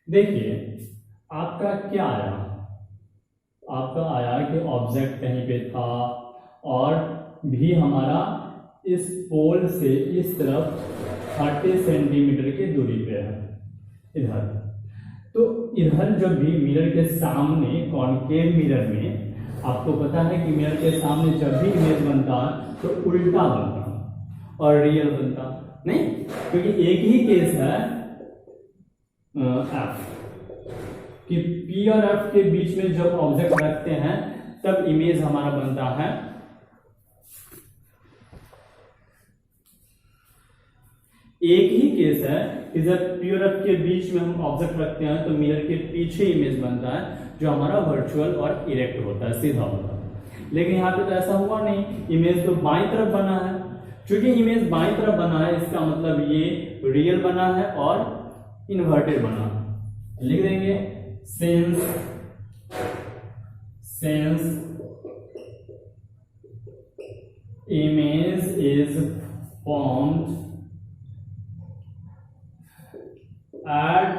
देखिए आपका क्या आया, आपका आया कि ऑब्जेक्ट कहीं पे था और भी हमारा इस पोल से इस तरफ 30 सेंटीमीटर की दूरी पे है इधर। तो इधर जब भी मिरर के सामने कॉनकेव मिरर में आपको पता है कि मिरर के सामने जब भी इमेज बनता तो उल्टा बनता और रियल बनता नहीं, क्योंकि एक ही केस है एफ कि पी और एफ के बीच में जब ऑब्जेक्ट रखते हैं तब इमेज हमारा बनता है एक ही केस है कि जब पी और एफ के बीच में हम ऑब्जेक्ट रखते हैं तो मिरर के पीछे इमेज बनता है जो हमारा वर्चुअल और इरेक्ट होता है, सीधा होता है। लेकिन यहाँ पे तो ऐसा हुआ नहीं, इमेज तो बाईं तरफ बना है। क्योंकि इमेज बाईं तरफ बना है इसका मतलब ये रियल बना है और इन्वर्टेड बना है। लिख देंगे since image is formed at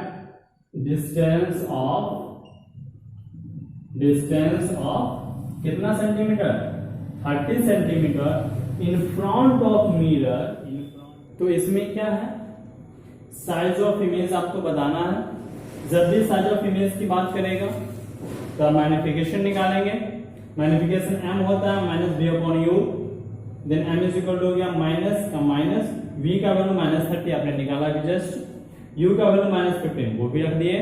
distance of कितना centimetre, 30 centimetre in front of mirror. तो इसमें क्या है, साइज ऑफ इमेज आपको बताना है। जब भी साइज ऑफ इमेज की बात करेगा तो मैग्निफिकेशन निकालेंगे। मैग्निफिकेशन m होता है -b/u, then m is equal to हो गया माइनस का माइनस, v का वैल्यू -30 आपने निकाला अभी जस्ट, u का वैल्यू -15 वो भी रख दिए,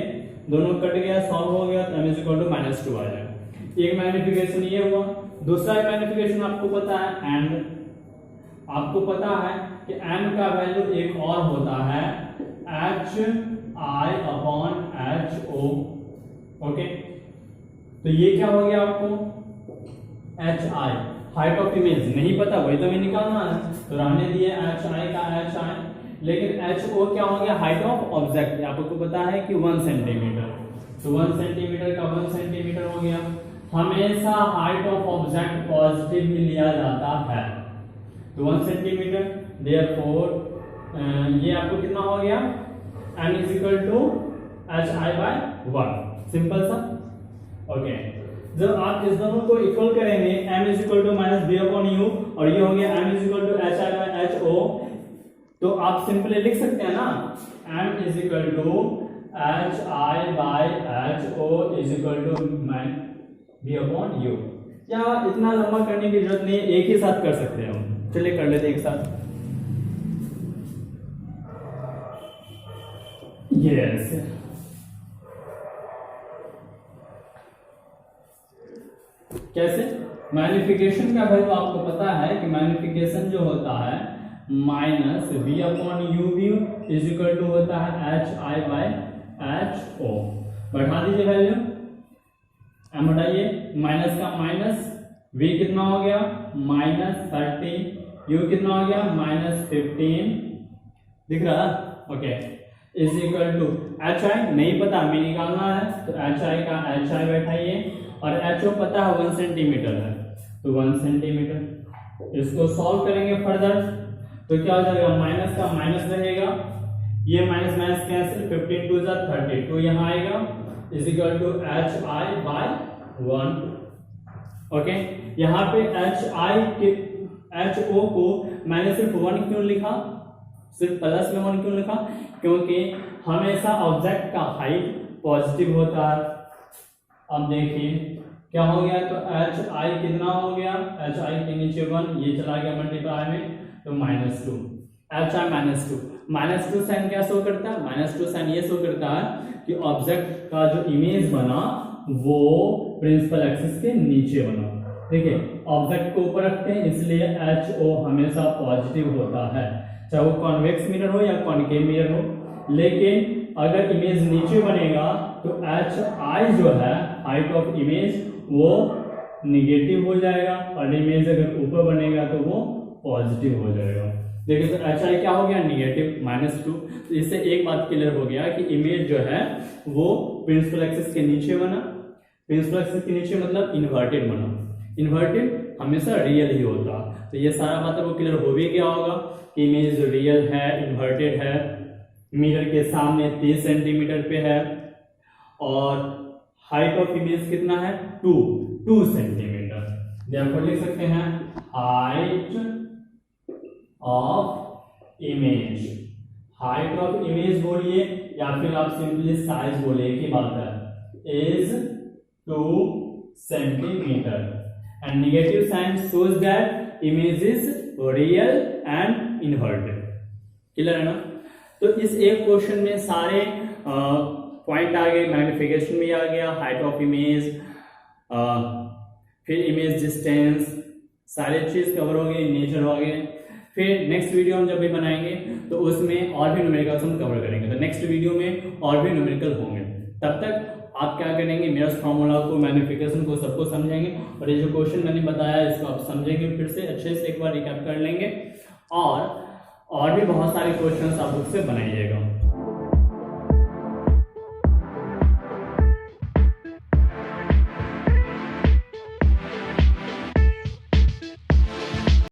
दोनों कट गया, सॉल्व हो गया तो m इज इक्वल टू -2 आ जाएगा। एक मैग्निफिकेशन ये हुआ। दूसरा मैग्निफिकेशन आपको पता है एंड, आपको पता है कि m का वैल्यू एक और होता है hi/ho। ओके, तो ये क्या हो गया आपको hi, हाइट ऑफ इमेज नहीं पता वही तो मैं निकालना है, तो रहने दिए hi का hi, लेकिन ho क्या हो गया, हाइट ऑफ ऑब्जेक्ट। आपको पता है कि 1 सेंटीमीटर, तो 1 सेंटीमीटर का 1 सेंटीमीटर हो गया। हमेशा हाइट ऑफ ऑब्जेक्ट पॉजिटिव ही लिया जाता है, तो 1 सेंटीमीटर, देयरफॉर ये आपको कितना हो गया m is equal to hi/1, simple सा। ओके, जब आप इस दोनों को इक्वल करेंगे m is equal to -b/u और ये हो गया m is equal to hi/ho, तो आप सिंपली लिख सकते हैं ना m is equal to hi/ho is equal to b/u। क्या इतना लंबा करने की जरूरत नहीं है, एक ही साथ कर सकते हैं हम। चलिए कर लेते हैं एक साथ। यस कैसे? मैग्निफिकेशन का वैल्यू आपको पता है कि मैग्निफिकेशन जो होता है minus V upon U view is equal to होता है H I by H O. बढ़ा दीजिए वैल्यू, एम हटाइए, माइनस का माइनस, v कितना हो गया -30, u कितना हो गया -15, दिख रहा है? Okay, is equal to H I नहीं पता हमें निकालना है, तो एच आई का एच आई बैठाइए, और एच ओ पता है 1 सेंटीमीटर है, तो 1 सेंटीमीटर। इसको सॉल्व करेंगे फर्दर तो क्या हो जाएगा, माइनस का माइनस रहेगा, ये माइनस माइनस कैंसिल, 15 टू 30, तो यहाँ आएगा is equal to H I by 1। Okay, यहाँ पे एच ओ को मैंने सिर्फ 1 क्यों लिखा, सिर्फ प्लस में 1 क्यों लिखा, क्योंकि हमेशा ऑब्जेक्ट का हाइट पॉजिटिव होता है। अब देखिए क्या हो गया, तो एच आई कितना हो गया, एच आई के नीचे 1, ये चला गया मल्टीप्लाई में, तो -2, एच आई -2 साइन क्या शो करता है, -2 साइन ये शो करता है कि ऑब्जेक्ट का जो इमेज बना वो प्रिंसिपल एक्सिस के नीचे बना। देखिए ऑब्जेक्ट को ऊपर रखते हैं इसलिए एच ओ हमेशा पॉजिटिव होता है, चाहे वो कॉन्वेक्स मिरर हो या कॉनकेव मिरर हो। लेकिन अगर इमेज नीचे बनेगा तो एच आई जो है हाइट ऑफ इमेज वो निगेटिव हो जाएगा, और इमेज अगर ऊपर बनेगा तो वो पॉजिटिव हो जाएगा। देखिए तो एच आई क्या हो गया, निगेटिव -2। तो इससे एक बात क्लियर हो गया कि इमेज जो है वो प्रिंसिपल एक्सिस के नीचे बना, प्रिंसिपल एक्सिस के नीचे मतलब इन्वर्टेड बना, इन्वर्टेड हमेशा रियल ही होता। तो ये सारा बात वो क्लियर हो भी गया होगा कि इमेज रियल है, इन्वर्टेड है, मिरर के सामने 30 सेंटीमीटर पे है, और हाइट ऑफ इमेज कितना है 2 सेंटीमीटर। देयरफॉर लिख सकते हैं height of image, height of image बोलिए या फिर आप सिंपली साइज बोलिए, एक ही बात है, is 2 centimetre, and negative sign shows that image is real and inverted। Clear है ना? तो इस एक क्वेश्चन में सारे पॉइंट आ गए, मैग्निफिकेशन भी आ गया, हाइट ऑफ इमेज, फिर इमेज डिस्टेंस, सारे चीज कवर हो गए, नेचर हो गए। फिर नेक्स्ट वीडियो हम जब भी बनाएंगे तो उसमें और भी न्यूमेरिकल्स हम कवर करेंगे, तो नेक्स्ट वीडियो में और भी न्यूमेरिकल होंगे। तब तक आप क्या करेंगे, मेयर्स फार्मूला को, मैग्निफिकेशन को, सबको समझेंगे, और ये जो क्वेश्चन मैंने बताया इसको आप समझेंगे, फिर से अच्छे से एक बार रिकैप कर लेंगे, और भी बहुत सारे क्वेश्चंस आप बुक से बनाइएगा।